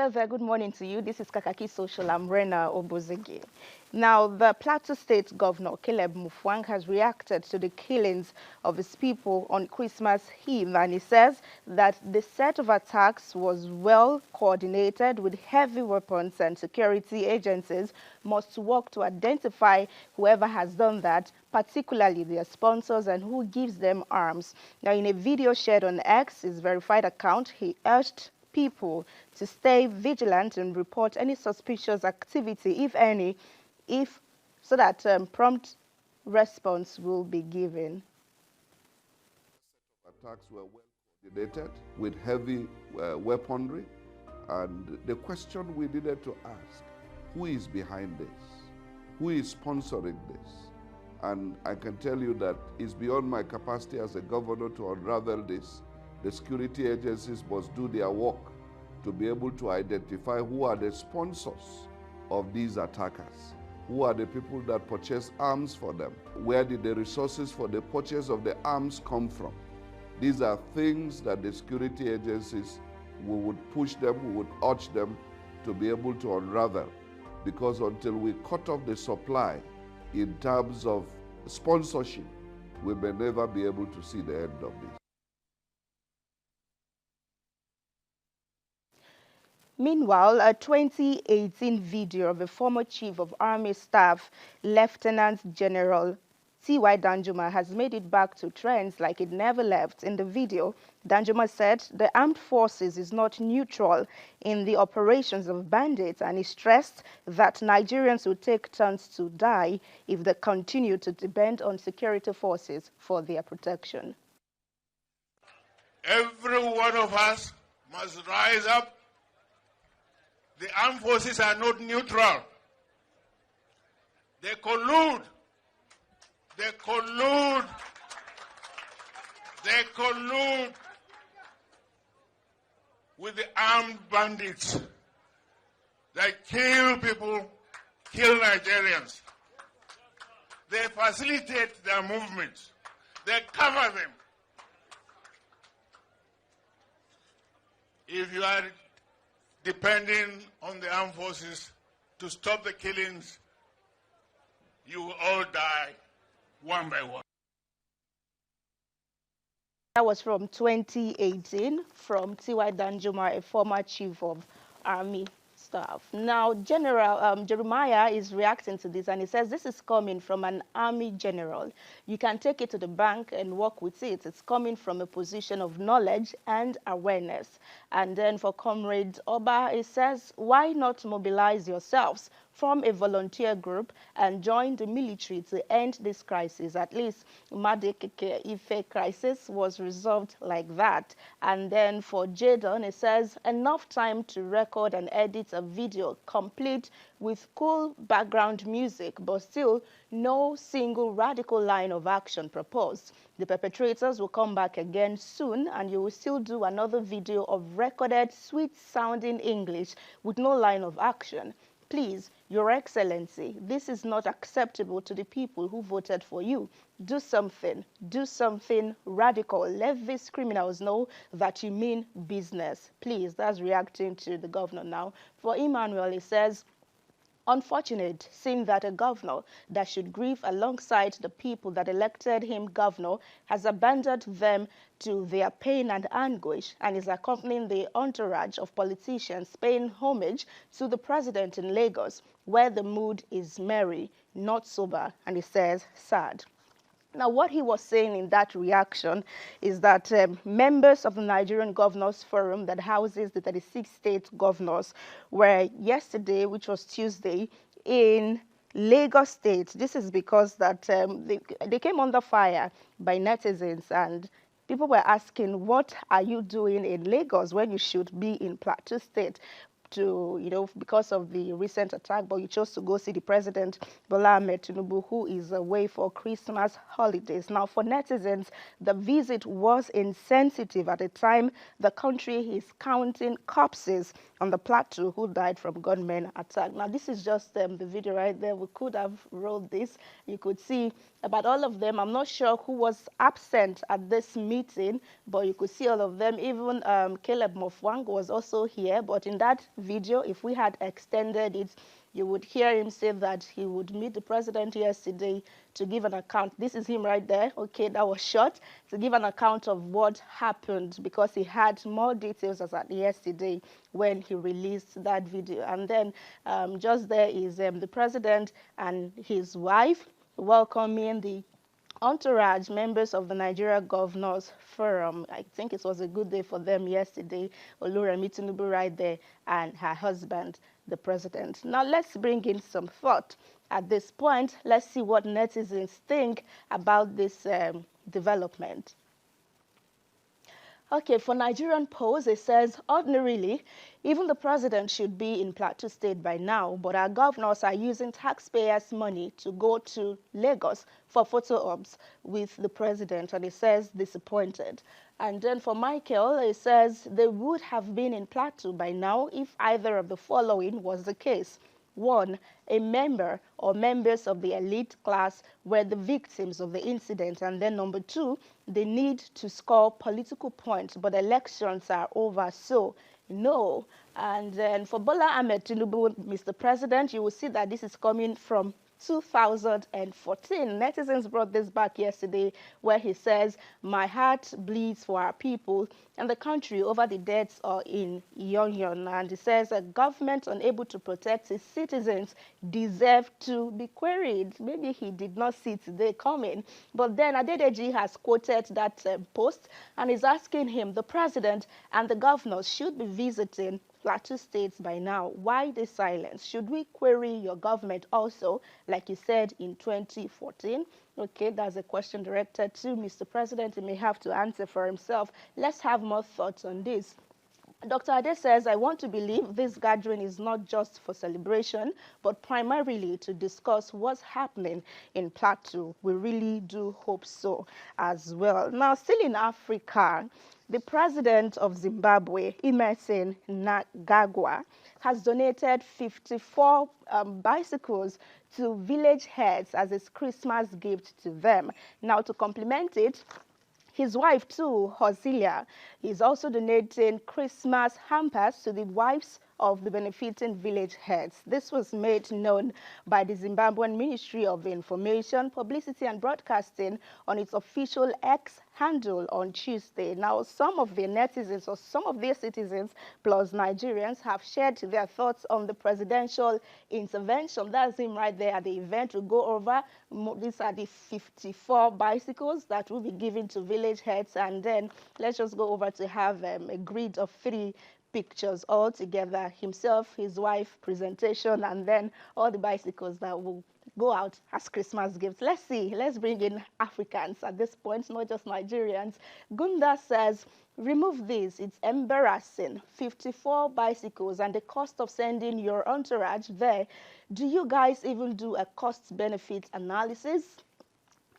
Hello there, good morning to you. This is Kakaaki Social. I'm Rena Obozeghie. Now, the Plateau State Governor, Caleb Mufwang, has reacted to the killings of his people on Christmas Eve, and he says that the set of attacks was well coordinated with heavy weapons, and security agencies must work to identify whoever has done that, particularly their sponsors and who gives them arms. Now, in a video shared on X, his verified account, he urged people to stay vigilant and report any suspicious activity, if any, so that prompt response will be given. Attacks were well coordinated with heavy weaponry, and the question we needed to ask, who is behind this? Who is sponsoring this? And I can tell you that it's beyond my capacity as a governor to unravel this. The security agencies must do their work to be able to identify who are the sponsors of these attackers. Who are the people that purchase arms for them? Where did the resources for the purchase of the arms come from? These are things that the security agencies, we would push them, we would urge them to be able to unravel. Because until we cut off the supply in terms of sponsorship, we may never be able to see the end of this. Meanwhile, a 2018 video of a former chief of army staff, Lieutenant General T.Y. Danjuma, has made it back to trends like it never left. In the video, Danjuma said the armed forces is not neutral in the operations of bandits, and he stressed that Nigerians will take turns to die if they continue to depend on security forces for their protection. Every one of us must rise up. The armed forces are not neutral. They collude. They collude. They collude with the armed bandits. They kill people, kill Nigerians. They facilitate their movements. They cover them. If you are depending on the armed forces to stop the killings, you will all die one by one. That was from 2018 from T.Y. Danjuma, a former chief of army staff. Now, General Jeremiah is reacting to this, and he says this is coming from an army general. You can take it to the bank and work with it. It's coming from a position of knowledge and awareness. And then for Comrade Oba, it says, why not mobilize yourselves, form a volunteer group, and join the military to end this crisis? At least Madekeke Ife crisis was resolved like that. And then for Jadon, it says, enough time to record and edit a video complete with cool background music, but still no single radical line of action proposed. The perpetrators will come back again soon, and you will still do another video of recorded sweet-sounding English with no line of action. Please, Your Excellency, this is not acceptable to the people who voted for you. Do something radical. Let these criminals know that you mean business. Please, that's reacting to the governor now. For Emmanuel, he says, unfortunate, seeing that a governor that should grieve alongside the people that elected him governor has abandoned them to their pain and anguish, and is accompanying the entourage of politicians paying homage to the president in Lagos, where the mood is merry, not sober, and he says sad. Now, what he was saying in that reaction is that members of the Nigerian Governors Forum that houses the 36 state governors were yesterday, which was Tuesday, in Lagos State. This is because that they came under fire by netizens, and people were asking, what are you doing in Lagos when you should be in Plateau State? Because of the recent attack, but you chose to go see the President, Bola Ahmed Tinubu, who is away for Christmas holidays. Now, for netizens, the visit was insensitive at a time the country is counting corpses on the plateau who died from gunmen attack. Now, this is just the video right there. We could have rolled this. You could see about all of them. I'm not sure who was absent at this meeting, but you could see all of them. Even Caleb Mofwang was also here. But in that video, if we had extended it, you would hear him say that he would meet the president yesterday to give an account. This is him right there. Okay, that was short. To give an account of what happened, because he had more details as at yesterday when he released that video. And then just there is the president and his wife welcoming the entourage members of the Nigeria Governors Forum. I think it was a good day for them yesterday. Oluremi Tinubu right there and her husband, the president. Now let's bring in some thought. At this point, let's see what netizens think about this development. Okay, for Nigerian Post, it says, ordinarily, even the president should be in Plateau State by now, but our governors are using taxpayers' money to go to Lagos for photo ops with the president, and it says disappointed. And then for Michael, it says they would have been in Plateau by now if either of the following was the case. 1, a member or members of the elite class were the victims of the incident. And then number 2, they need to score political points, but elections are over, so no. And then for Bola Ahmed Tinubu, Mr. President, you will see that this is coming from 2014. Netizens brought this back yesterday, where he says, my heart bleeds for our people and the country over the deaths in Yonyon. And he says a government unable to protect its citizens deserve to be queried. Maybe he did not see today coming. But then Adedeji has quoted that post and is asking him, the president and the governors should be visiting Plateau states by now. Why the silence? Should we query your government also, like you said in 2014? Okay, that's a question directed to Mr. President. He may have to answer for himself. Let's have more thoughts on this. Dr. Ade says, I want to believe this gathering is not just for celebration, but primarily to discuss what's happening in Plateau. We really do hope so as well. Now, still in Africa, the president of Zimbabwe, Emmerson Mnangagwa, has donated 54 bicycles to village heads as his Christmas gift to them. Now, to complement it, his wife, too, Hosilia, is also donating Christmas hampers to the wives of the benefiting village heads. This was made known by the Zimbabwean Ministry of Information, Publicity and Broadcasting on its official X handle on Tuesday. Now, some of the netizens or some of their citizens plus Nigerians have shared their thoughts on the presidential intervention. That's him right there at the event. We'll go over. These are the 54 bicycles that will be given to village heads. And then let's just go over to have a grid of 3 pictures all together, himself, his wife, presentation, and then all the bicycles that will go out as Christmas gifts. Let's see. Let's bring in Africans at this point, not just Nigerians. Gunda says, remove this. It's embarrassing. 54 bicycles and the cost of sending your entourage there. Do you guys even do a cost-benefit analysis?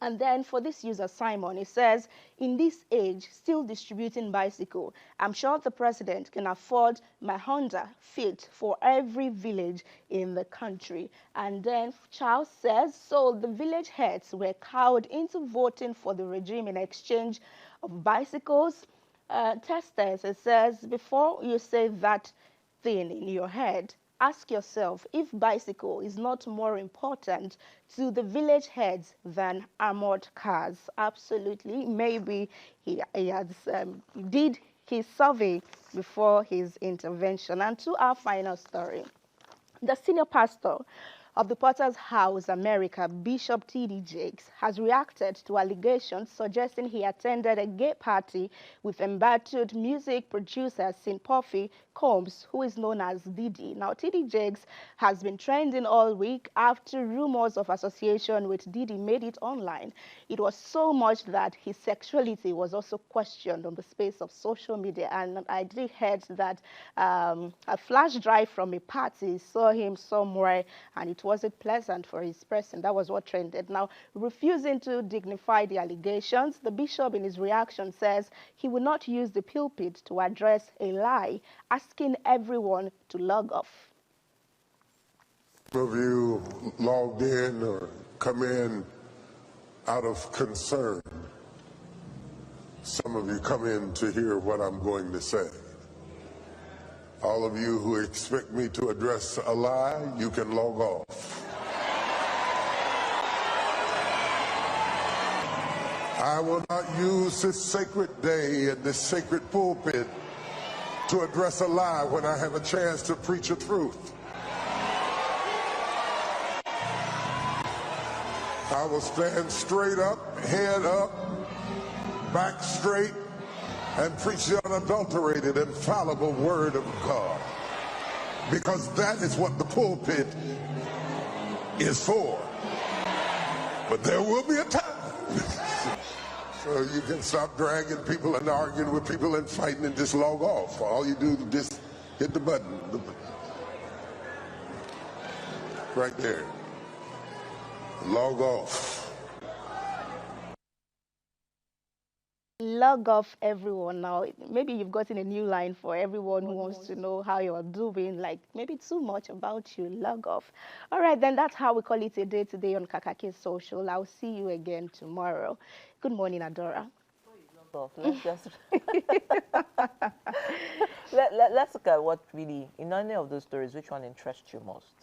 And then for this user, Simon, it says, in this age, still distributing bicycle, I'm sure the president can afford my Honda Fit for every village in the country. And then Charles says, so the village heads were cowed into voting for the regime in exchange of bicycles. Testers, it says, before you say that thing in your head, ask yourself if bicycle is not more important to the village heads than armored cars. Absolutely. Maybe he has did his survey before his intervention. And to our final story, the senior pastor of the Potter's House America, Bishop T.D. Jakes, has reacted to allegations suggesting he attended a gay party with embattled music producer Sin Puffy Combs, who is known as Diddy. Now, T.D. Jakes has been trending all week after rumors of association with Diddy made it online. It was so much that his sexuality was also questioned on the space of social media. And I did heard that a flash drive from a party saw him somewhere, and it was it pleasant for his person? That was what trended. Now, refusing to dignify the allegations, the bishop in his reaction says he will not use the pulpit to address a lie, asking everyone to log off. Some of you logged in or come in out of concern. Some of you come in to hear what I'm going to say. All of you who expect me to address a lie, you can log off. I will not use this sacred day and this sacred pulpit to address a lie when I have a chance to preach a truth. I will stand straight up, head up, back straight, and preach the unadulterated, infallible word of God. Because that is what the pulpit is for. But there will be a time. So you can stop dragging people and arguing with people and fighting and just log off. All you do is just hit the button. Right there. Log off. Log off, everyone. Now, maybe you've gotten a new line for everyone who wants to know how you're doing, like maybe too much about you. Log off. All right, then that's how we call it a day today on Kakaaki Social. I'll see you again tomorrow. Good morning, Adora. Let's just let's look at what really, in any of those stories, which one interests you most?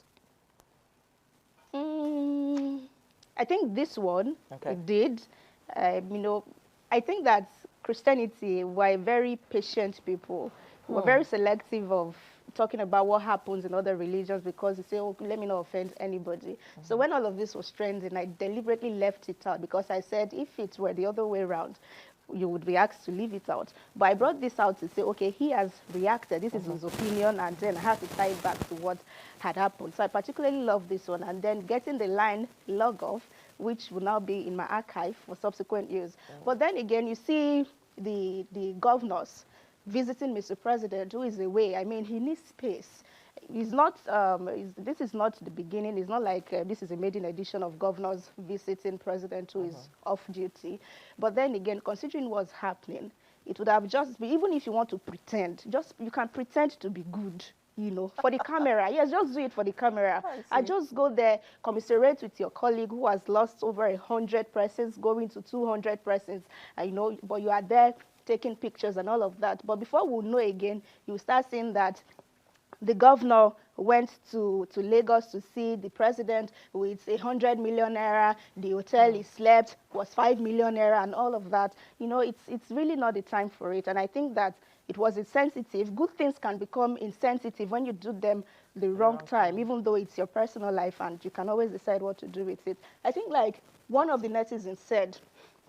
I think this one, Okay. it did. You know, I think that Christianity were very patient people. We're very selective of talking about what happens in other religions because they say, oh, let me not offend anybody. So when all of this was trending, I deliberately left it out because I said if it were the other way around, you would be asked to leave it out. But I brought this out to say, okay, he has reacted. This is his opinion, and then I have to tie it back to what had happened. So I particularly love this one. And then getting the line log off, which will now be in my archive for subsequent use. But then again, you see the governors visiting Mr. President, who is away. I mean, he needs space. He's not, this is not the beginning. It's not like this is a maiden edition of governors visiting president who is off duty. But then again, considering what's happening, it would have just been, even if you want to pretend, you can pretend to be good, you know, for the camera. Yes, just do it for the camera. I just go there, commiserate with your colleague who has lost over 100 persons, going to 200 persons, you know, but you are there taking pictures and all of that. But before we know again, you start seeing that the governor went to Lagos to see the president with 100 million naira. The hotel he slept was 5 million naira and all of that. You know, it's really not the time for it. And I think that it was insensitive. Good things can become insensitive when you do them the wrong time, even though it's your personal life and you can always decide what to do with it. I think like one of the netizens said,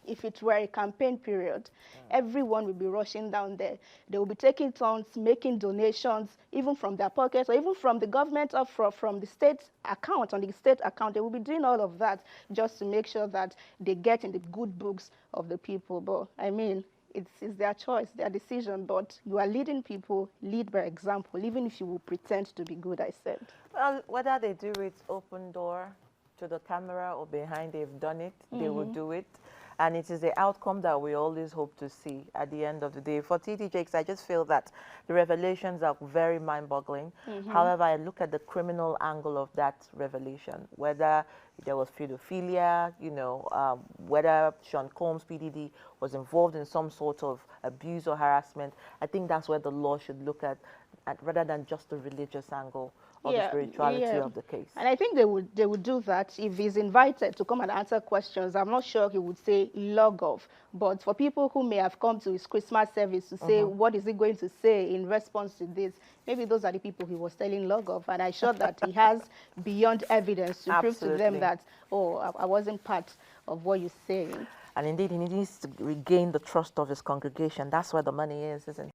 if it were a campaign period, everyone will be rushing down there. They will be taking turns, making donations, even from their pockets or even from the government or from the state account, on the state account. They will be doing all of that just to make sure that they get in the good books of the people. But, I mean, it's their choice, their decision. But you are leading people, lead by example, even if you will pretend to be good, I said. Well, whether they do it open door to the camera or behind they've done it, they will do it. And it is the outcome that we always hope to see at the end of the day. For TD Jakes, I just feel that the revelations are very mind-boggling. However, I look at the criminal angle of that revelation, whether there was pedophilia, you know, whether Sean Combs, PDD, was involved in some sort of abuse or harassment. I think that's where the law should look at rather than just the religious angle or the spirituality of the case. And I think they would do that if he's invited to come and answer questions. I'm not sure he would say log off. But for people who may have come to his Christmas service to say, what is he going to say in response to this? Maybe those are the people he was telling log off. And I'm sure that he has beyond evidence to prove to them that, oh, I wasn't part of what you're saying. And indeed, he needs to regain the trust of his congregation. That's where the money is, isn't it?